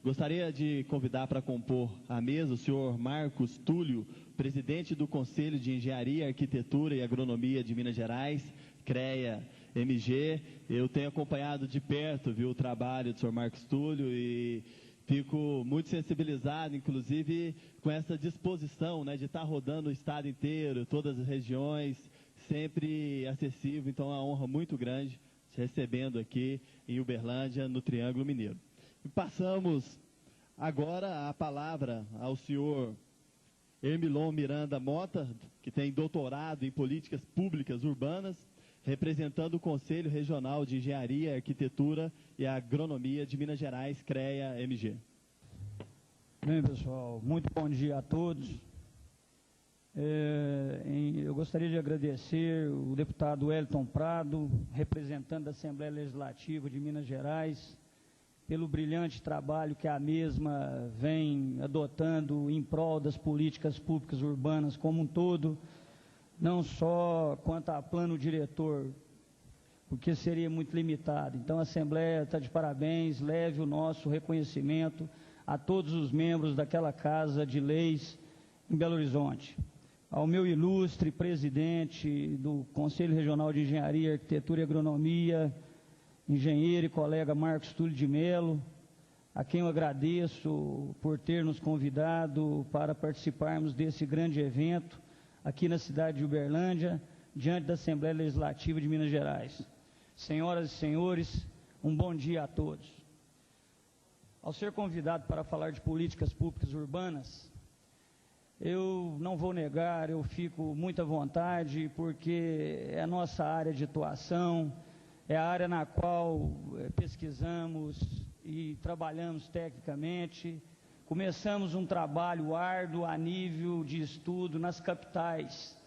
Gostaria de convidar para compor a mesa o senhor Marcos Túlio, presidente do Conselho de Engenharia, Arquitetura e Agronomia de Minas Gerais, CREA-MG. Eu tenho acompanhado de perto, viu, o trabalho do senhor Marcos Túlio e fico muito sensibilizado, inclusive, com essa disposição, né, de estar rodando o estado inteiro, todas as regiões, sempre acessível. Então, é uma honra muito grande recebendo aqui em Uberlândia, no Triângulo Mineiro. E passamos agora a palavra ao senhor Hermilon Miranda Mota, que tem doutorado em Políticas Públicas Urbanas, representando o Conselho Regional de Engenharia, Arquitetura e Agronomia de Minas Gerais, CREA-MG. Bem, pessoal, muito bom dia a todos. Eu gostaria de agradecer o deputado Wellington Prado, representante da Assembleia Legislativa de Minas Gerais, pelo brilhante trabalho que a mesma vem adotando em prol das políticas públicas urbanas como um todo, não só quanto a plano diretor, porque seria muito limitado. Então a Assembleia está de parabéns, leve o nosso reconhecimento a todos os membros daquela Casa de Leis em Belo Horizonte. Ao meu ilustre presidente do Conselho Regional de Engenharia, Arquitetura e Agronomia, engenheiro e colega Marcos Túlio de Melo, a quem eu agradeço por ter nos convidado para participarmos desse grande evento aqui na cidade de Uberlândia, diante da Assembleia Legislativa de Minas Gerais. Senhoras e senhores, um bom dia a todos. Ao ser convidado para falar de políticas públicas urbanas, eu não vou negar, eu fico muito à vontade, porque é a nossa área de atuação, é a área na qual pesquisamos e trabalhamos tecnicamente. Começamos um trabalho árduo a nível de estudo nas capitais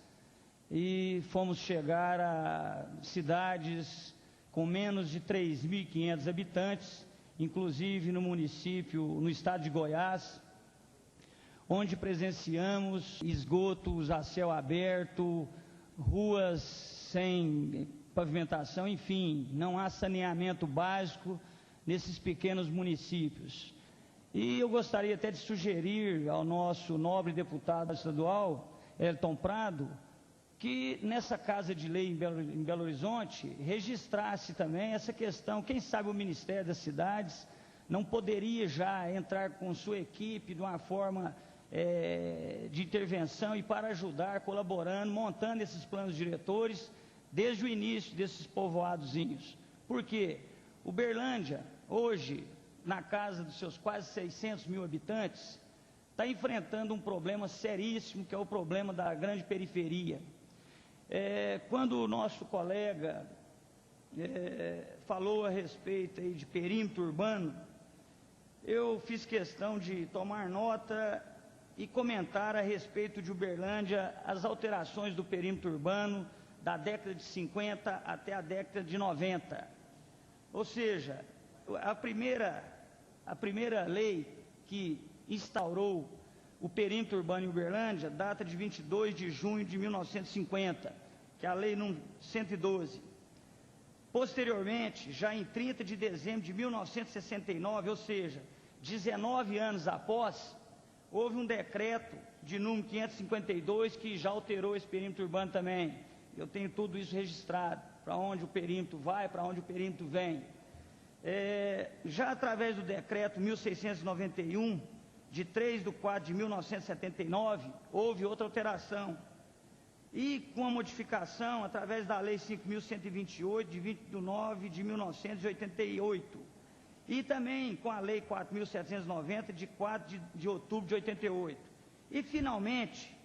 e fomos chegar a cidades com menos de 3.500 habitantes, inclusive no município, no estado de Goiás, onde presenciamos esgotos a céu aberto, ruas sem pavimentação, enfim, não há saneamento básico nesses pequenos municípios. E eu gostaria até de sugerir ao nosso nobre deputado estadual, Wellington Prado, que nessa Casa de Lei em Belo Horizonte registrasse também essa questão. Quem sabe o Ministério das Cidades não poderia já entrar com sua equipe de uma forma de intervenção e para ajudar, colaborando, montando esses planos diretores desde o início desses povoadozinhos. Por quê? Uberlândia, hoje, na casa dos seus quase 600 mil habitantes, está enfrentando um problema seríssimo, que é o problema da grande periferia. Quando o nosso colega falou a respeito aí de perímetro urbano, eu fiz questão de tomar nota e comentar a respeito de Uberlândia as alterações do perímetro urbano da década de 50 até a década de 90. Ou seja, a primeira lei que instaurou o perímetro urbano em Uberlândia data de 22 de junho de 1950, que é a Lei número 112. Posteriormente, já em 30 de dezembro de 1969, ou seja, 19 anos após, houve um decreto de número 552 que já alterou esse perímetro urbano também. Eu tenho tudo isso registrado, para onde o perímetro vai, para onde o perímetro vem. Já através do decreto 1691, de 3/4 de 1979, houve outra alteração. E com a modificação, através da Lei 5.128, de 20/9 de 1988. E também com a Lei 4.790, de 4 de outubro de 88. E, finalmente,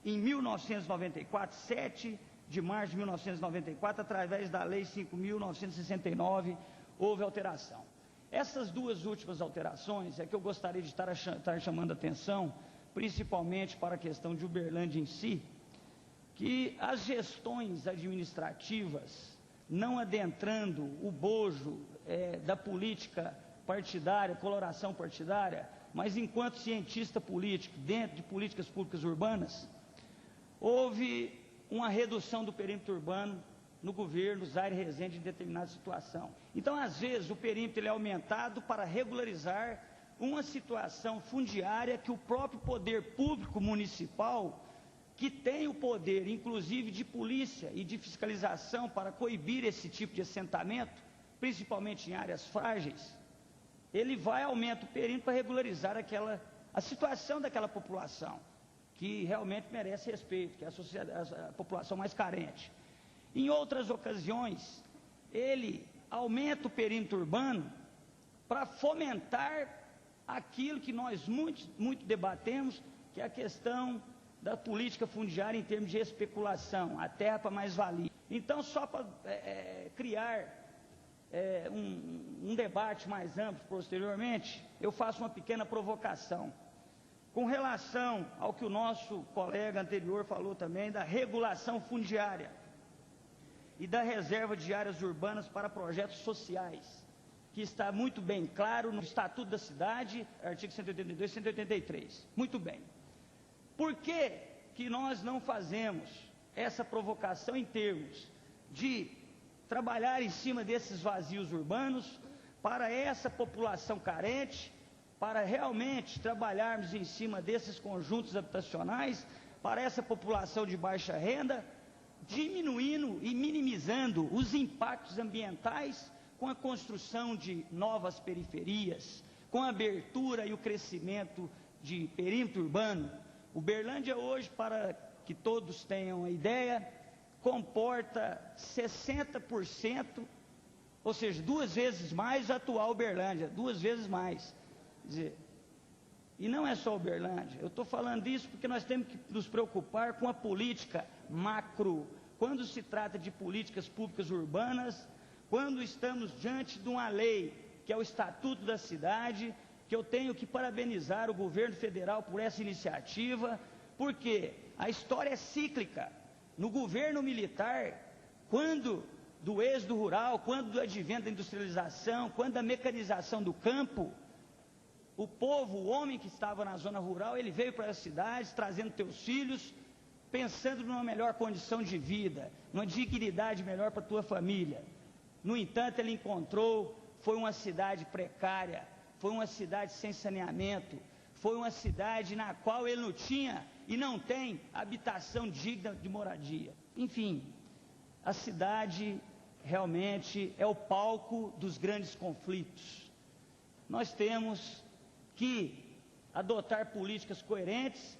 em 1994, 7 de março de 1994, através da Lei 5.969, houve alteração. Essas duas últimas alterações é que eu gostaria de estar chamando a atenção, principalmente para a questão de Uberlândia em si, que as gestões administrativas, não adentrando o bojo da política partidária, coloração partidária, mas enquanto cientista político, dentro de políticas públicas urbanas, houve uma redução do perímetro urbano no governo Zaire Rezende em determinada situação. Então, às vezes, o perímetro ele é aumentado para regularizar uma situação fundiária que o próprio poder público municipal, que tem o poder, inclusive, de polícia e de fiscalização para coibir esse tipo de assentamento, principalmente em áreas frágeis, ele aumenta o perímetro para regularizar a situação daquela população, que realmente merece respeito, que é a população mais carente. Em outras ocasiões, ele aumenta o perímetro urbano para fomentar aquilo que nós muito debatemos, que é a questão da política fundiária em termos de especulação, a terra para mais-valia. Então, só para criar um debate mais amplo posteriormente, eu faço uma pequena provocação. Com relação ao que o nosso colega anterior falou também, da regulação fundiária e da reserva de áreas urbanas para projetos sociais, que está muito bem claro no Estatuto da Cidade, artigo 182 e 183. Muito bem. Por que nós não fazemos essa provocação em termos de trabalhar em cima desses vazios urbanos para essa população carente, para realmente trabalharmos em cima desses conjuntos habitacionais, para essa população de baixa renda, diminuindo e minimizando os impactos ambientais com a construção de novas periferias, com a abertura e o crescimento de perímetro urbano. Uberlândia hoje, para que todos tenham a ideia, comporta 60%, ou seja, 2 vezes mais a atual Uberlândia, 2 vezes mais. Quer dizer, e não é só Uberlândia, eu estou falando isso porque nós temos que nos preocupar com a política macro, quando se trata de políticas públicas urbanas, quando estamos diante de uma lei, que é o Estatuto da Cidade, que eu tenho que parabenizar o governo federal por essa iniciativa, porque a história é cíclica. No governo militar, quando do êxodo rural, quando do advento da industrialização, quando da mecanização do campo, o povo, o homem que estava na zona rural, ele veio para as cidades, trazendo teus filhos, pensando numa melhor condição de vida, numa dignidade melhor para a tua família. No entanto, ele encontrou, foi uma cidade precária, foi uma cidade sem saneamento, foi uma cidade na qual ele não tinha e não tem habitação digna de moradia. Enfim, a cidade realmente é o palco dos grandes conflitos. Nós temos que adotar políticas coerentes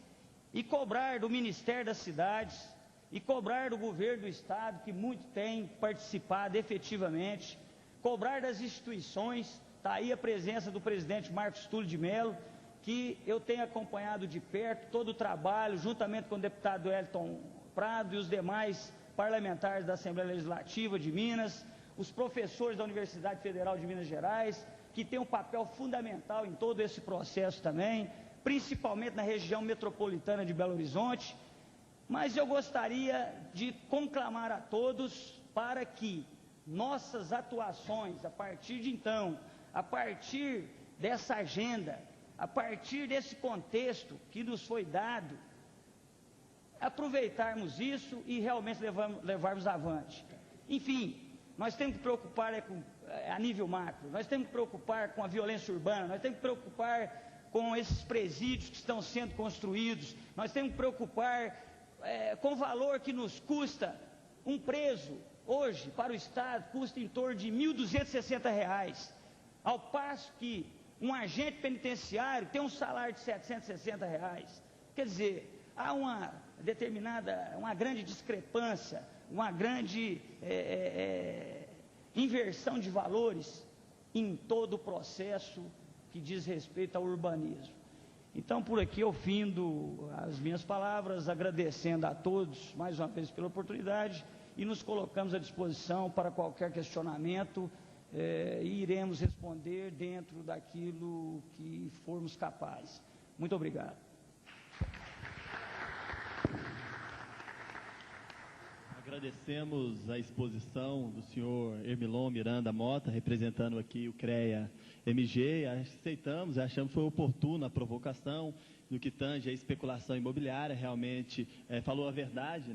e cobrar do Ministério das Cidades e cobrar do governo do Estado, que muito tem participado efetivamente, cobrar das instituições. Está aí a presença do presidente Marcos Túlio de Mello, que eu tenho acompanhado de perto todo o trabalho, juntamente com o deputado Wellington Prado e os demais parlamentares da Assembleia Legislativa de Minas, os professores da Universidade Federal de Minas Gerais, que tem um papel fundamental em todo esse processo também, principalmente na região metropolitana de Belo Horizonte. Mas eu gostaria de conclamar a todos para que nossas atuações, a partir de então, a partir dessa agenda, a partir desse contexto que nos foi dado, aproveitarmos isso e realmente levarmos avante. Enfim, nós temos que preocupar a nível macro, nós temos que preocupar com a violência urbana, nós temos que preocupar com esses presídios que estão sendo construídos, nós temos que preocupar com o valor que nos custa um preso, hoje, para o Estado, custa em torno de R$ 1.260, ao passo que um agente penitenciário tem um salário de R$ 760. Quer dizer, há uma grande discrepância, uma grande inversão de valores em todo o processo que diz respeito ao urbanismo. Então, por aqui eu findo as minhas palavras, agradecendo a todos mais uma vez pela oportunidade e nos colocamos à disposição para qualquer questionamento e iremos responder dentro daquilo que formos capazes. Muito obrigado. Agradecemos a exposição do senhor Hermilon Miranda Mota, representando aqui o CREA-MG, aceitamos, achamos que foi oportuna a provocação no que tange a especulação imobiliária, realmente falou a verdade.